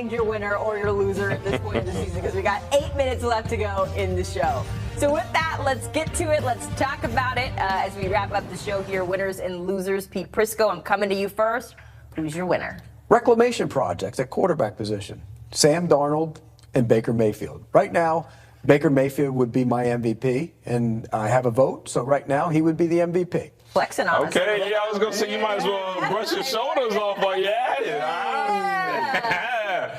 Your winner or your loser at this point of the season, because we got 8 minutes left to go in the show. So with that, let's get to it. Let's talk about it as we wrap up the show here. Winners and losers. Pete Prisco, I'm coming to you first. Who's your winner? Reclamation projects at quarterback position. Sam Darnold and Baker Mayfield. Right now, Baker Mayfield would be my MVP, and I have a vote. So right now, he would be the MVP. Flexing on us. Okay, yeah, I was going to say you might as well brush your shoulders off while you at it.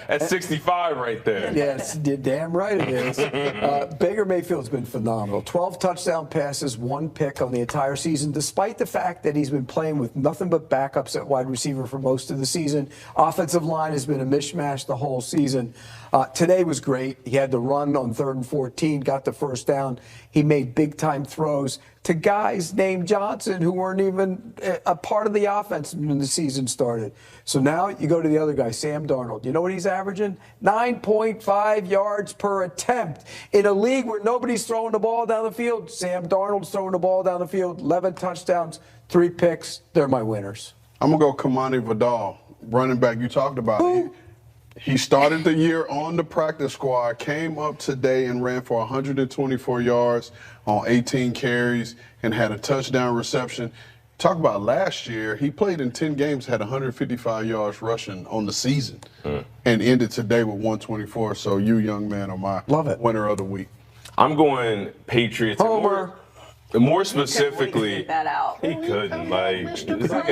That's 65 right there. Yes, you're damn right it is. Baker Mayfield's been phenomenal. 12 touchdown passes, 1 pick on the entire season, despite the fact that he's been playing with nothing but backups at wide receiver for most of the season. Offensive line has been a mishmash the whole season. Today was great. He had the run on 3rd and 14, got the first down. He made big-time throws to guys named Johnson who weren't even a part of the offense when the season started. So now you go to the other guy, Sam Darnold. You know what he's averaging? 9.5 yards per attempt. In a league where nobody's throwing the ball down the field, Sam Darnold's throwing the ball down the field, 11 touchdowns, 3 picks. They're my winners. I'm going to go Kamani Vidal, running back. You talked about it. He started the year on the practice squad, came up today and ran for 124 yards on 18 carries and had a touchdown reception. Talk about last year, he played in 10 games, had 155 yards rushing on the season, and ended today with 124. So you, young man, are my winner of the week. I'm going Patriots. Homer. More specifically, Get that out. he couldn't. That's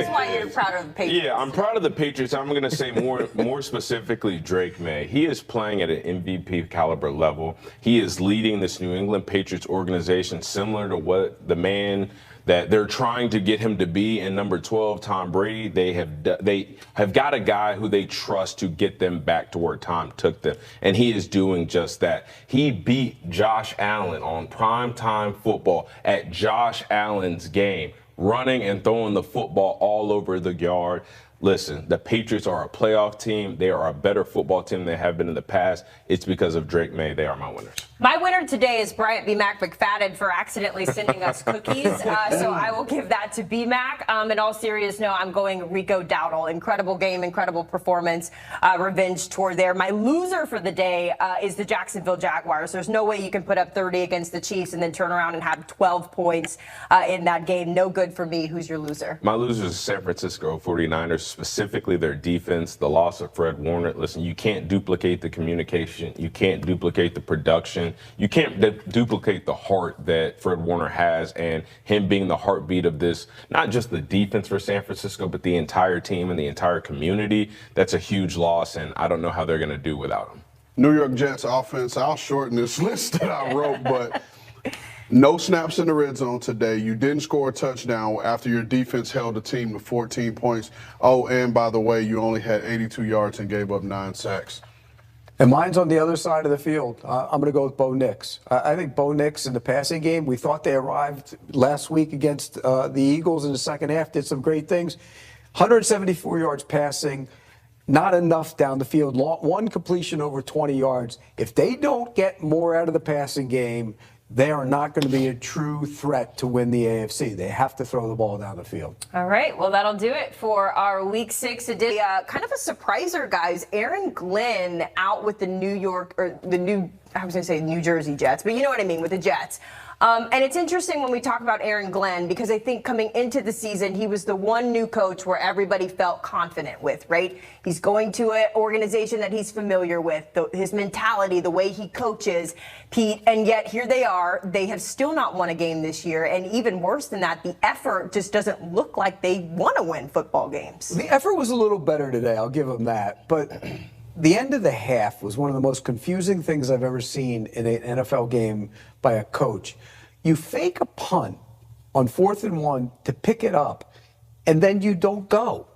why you're proud of the Patriots. Yeah, I'm proud of the Patriots. I'm going to say more specifically Drake May. He is playing at an MVP caliber level. He is leading this New England Patriots organization similar to what the man that they're trying to get him to be in number 12, Tom Brady. They have got a guy who they trust to get them back to where Tom took them, and he is doing just that. He beat Josh Allen on primetime football at Josh Allen's game, running and throwing the football all over the yard. Listen, the Patriots are a playoff team. They are a better football team than they have been in the past. It's because of Drake May. They are my winners. My winner today is Bryant B. Mac McFadden for accidentally sending us cookies. So I will give that to B. Mac. In all seriousness, no, I'm going Rico Dowdle. Incredible game, incredible performance, revenge tour there. My loser for the day is the Jacksonville Jaguars. There's no way you can put up 30 against the Chiefs and then turn around and have 12 points in that game. No good for me. Who's your loser? My loser is San Francisco 49ers, specifically their defense, the loss of Fred Warner. Listen, you can't duplicate the communication. You can't duplicate the production. You can't duplicate the heart that Fred Warner has, and him being the heartbeat of this, not just the defense for San Francisco, but the entire team and the entire community. That's a huge loss, and I don't know how they're going to do without him. New York Jets offense, I'll shorten this list that I wrote, but no snaps in the red zone today. You didn't score a touchdown after your defense held the team to 14 points. Oh, and by the way, you only had 82 yards and gave up 9 sacks. And mine's on the other side of the field. I'm going to go with Bo Nix. I think Bo Nix in the passing game, we thought they arrived last week against the Eagles in the second half, did some great things. 174 yards passing, not enough down the field. 1 completion over 20 yards. If they don't get more out of the passing game, they are not going to be a true threat to win the AFC. They have to throw the ball down the field. All right, well, that'll do it for our Week 6 edition. Kind of a surpriser, guys. Aaron Glenn out with the New Jersey Jets, but you know what I mean, with the Jets. And it's interesting when we talk about Aaron Glenn, because I think coming into the season, he was the one new coach where everybody felt confident with, right? He's going to an organization that he's familiar with, his mentality, the way he coaches, Pete, and yet here they are. They have still not won a game this year, and even worse than that, the effort just doesn't look like they want to win football games. The effort was a little better today, I'll give them that, but the end of the half was one of the most confusing things I've ever seen in an NFL game by a coach. You fake a punt on 4th and 1 to pick it up, and then you don't go.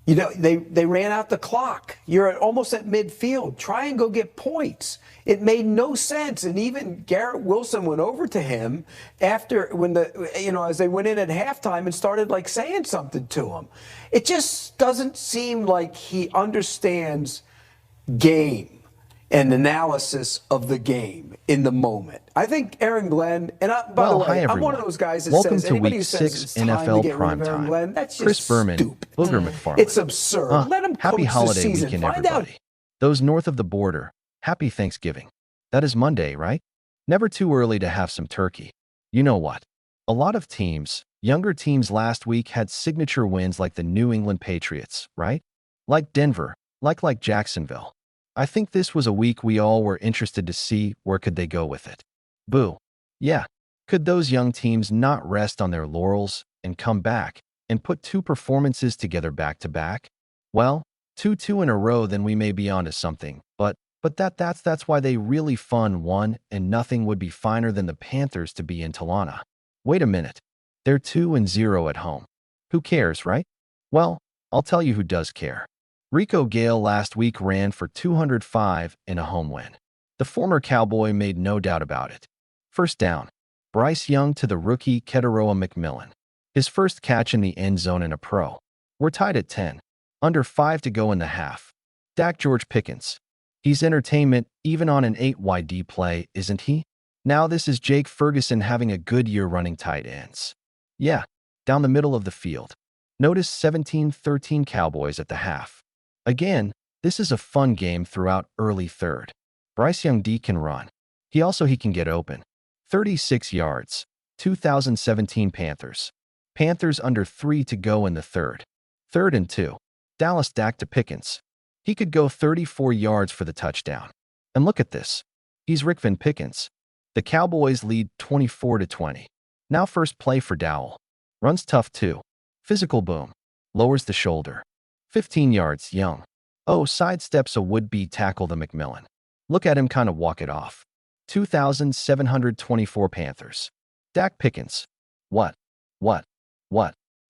You know, they ran out the clock. You're almost at midfield. Try and go get points. It made no sense. And even Garrett Wilson went over to him after as they went in at halftime and started like saying something to him. It just doesn't seem like he understands game and analysis of the game in the moment. I think Aaron Glenn, and by the way, hi, I'm one of those guys that Welcome says to anybody Week who says 6 it's time NFL to get rid of Aaron Primetime. Glenn, that's just Chris Berman, stupid. Booger McFarland. It's absurd. Let him Happy coach holiday the season. weekend, Find out everybody. Those north of the border, happy Thanksgiving. That is Monday, right? Never too early to have some turkey. You know what? A lot of teams, younger teams last week had signature wins like the New England Patriots, right? Like Denver, like Jacksonville. I think this was a week we all were interested to see where could they go with it. Boo. Yeah. Could those young teams not rest on their laurels and come back and put two performances together back to back? Well, 2 in a row, then we may be onto something. But that's why they really fun won, and nothing would be finer than the Panthers to be in Talana. Wait a minute. They're 2-0 at home. Who cares, right? Well, I'll tell you who does care. Rico Gale last week ran for 205 in a home win. The former Cowboy made no doubt about it. First down, Bryce Young to the rookie Keteroa McMillan. His first catch in the end zone in a pro. We're tied at 10. Under 5 to go in the half. Dak George Pickens. He's entertainment even on an 8 YD play, isn't he? Now this is Jake Ferguson having a good year running tight ends. Yeah, down the middle of the field. Notice 17-13 Cowboys at the half. Again, this is a fun game throughout early third. Bryce Young D can run. He can get open. 36 yards. 2017 Panthers. Panthers under 3 to go in the third. 3rd and 2. Dallas Dak to Pickens. He could go 34 yards for the touchdown. And look at this. He's Rickvin Pickens. The Cowboys lead 24-20. Now first play for Dowell. Runs tough too. Physical boom. Lowers the shoulder. 15 yards, Young. Oh, sidesteps a would-be tackle the McMillan. Look at him kind of walk it off. 2,724 Panthers. Dak Pickens. What?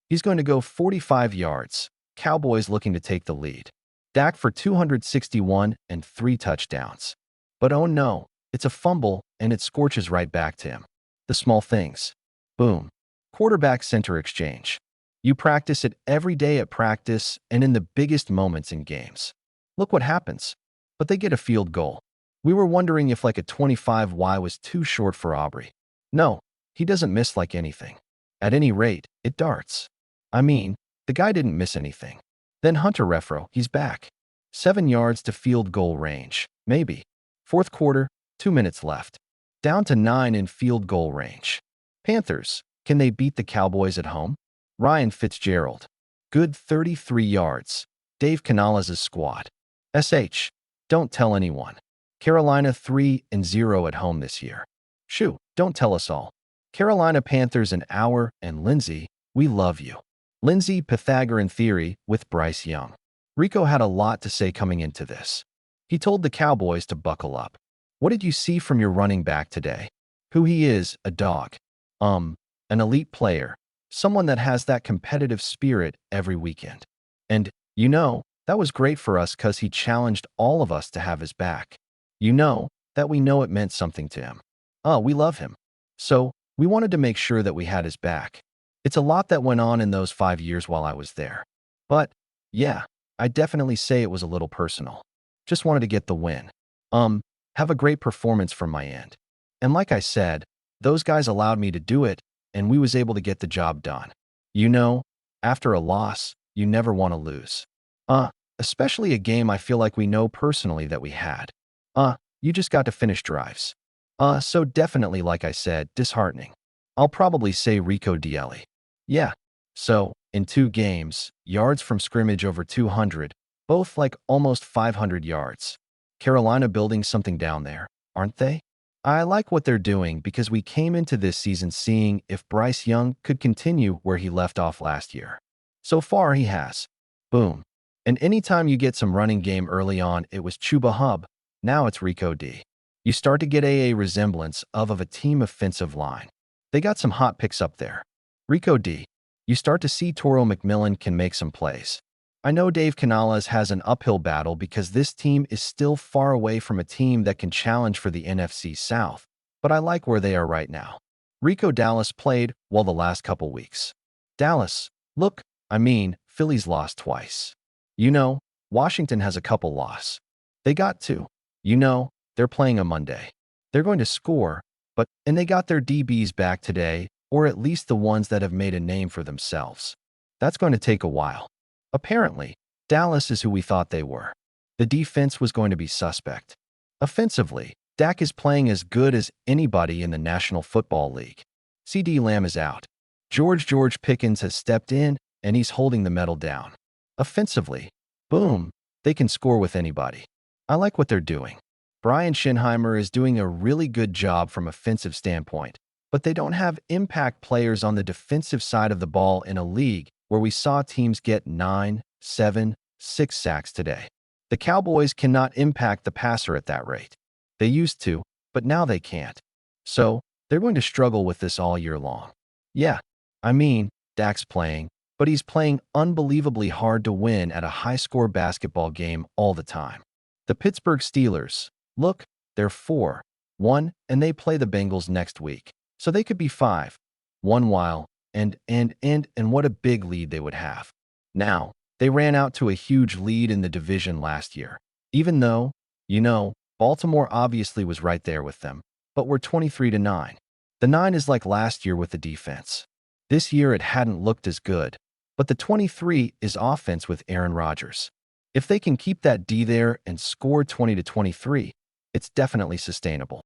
He's going to go 45 yards. Cowboys looking to take the lead. Dak for 261 and 3 touchdowns. But oh no, it's a fumble and it scorches right back to him. The small things. Boom. Quarterback-center exchange. You practice it every day at practice and in the biggest moments in games. Look what happens. But they get a field goal. We were wondering if like a 25Y was too short for Aubrey. No, he doesn't miss like anything. At any rate, it darts. I mean, the guy didn't miss anything. Then Hunter Renfrow, he's back. 7 yards to field goal range, maybe. Fourth quarter, 2 minutes left. Down to 9 in field goal range. Panthers, can they beat the Cowboys at home? Ryan Fitzgerald. Good 33 yards. Dave Canales' squad. SH. Don't tell anyone. Carolina 3-0 at home this year. Shoo, don't tell us all. Carolina Panthers an hour, and Lindsay, we love you. Lindsay Pythagorean theory with Bryce Young. Rico had a lot to say coming into this. He told the Cowboys to buckle up. What did you see from your running back today? Who he is, a dog. An elite player. Someone that has that competitive spirit every weekend. And, you know, that was great for us because he challenged all of us to have his back. You know, that we know it meant something to him. We love him. So, we wanted to make sure that we had his back. It's a lot that went on in those 5 years while I was there. But, yeah, I definitely say it was a little personal. Just wanted to get the win. Have a great performance from my end. And like I said, those guys allowed me to do it, and we was able to get the job done. You know, after a loss, you never want to lose. Especially a game I feel like we know personally that we had. You just got to finish drives. So definitely, like I said, disheartening. I'll probably say Rico DL. Yeah. So, in 2 games, yards from scrimmage over 200, both like almost 500 yards. Carolina building something down there, aren't they? I like what they're doing because we came into this season seeing if Bryce Young could continue where he left off last year. So far, he has. Boom. And anytime you get some running game early on, it was Chuba Hubbard. Now it's Rico D. You start to get a resemblance of a team offensive line. They got some hot picks up there. Rico D. You start to see Toro McMillan can make some plays. I know Dave Canales has an uphill battle because this team is still far away from a team that can challenge for the NFC South, but I like where they are right now. Rico Dallas played well the last couple weeks. Dallas, look, Philly's lost twice. You know, Washington has a couple loss. They got 2. You know, they're playing a Monday. They're going to score, and they got their DBs back today, or at least the ones that have made a name for themselves. That's going to take a while. Apparently, Dallas is who we thought they were. the defense was going to be suspect. Offensively, Dak is playing as good as anybody in the National Football League. CD Lamb is out. George Pickens has stepped in, and he's holding the metal down. Offensively, boom, they can score with anybody. I like what they're doing. Brian Schottenheimer is doing a really good job from offensive standpoint, but they don't have impact players on the defensive side of the ball in a league where we saw teams get 9, 7, 6 sacks today. The Cowboys cannot impact the passer at that rate. They used to, but now they can't. So, they're going to struggle with this all year long. Yeah, I mean, Dak's playing, but he's playing unbelievably hard to win at a high-score basketball game all the time. The Pittsburgh Steelers, look, they're 4-1, and they play the Bengals next week. So they could be 5-1 while, and what a big lead they would have. Now, they ran out to a huge lead in the division last year. Even though, Baltimore obviously was right there with them, but we're 23-9. The 9 is like last year with the defense. This year it hadn't looked as good, but the 23 is offense with Aaron Rodgers. If they can keep that D there and score 20-23, it's definitely sustainable.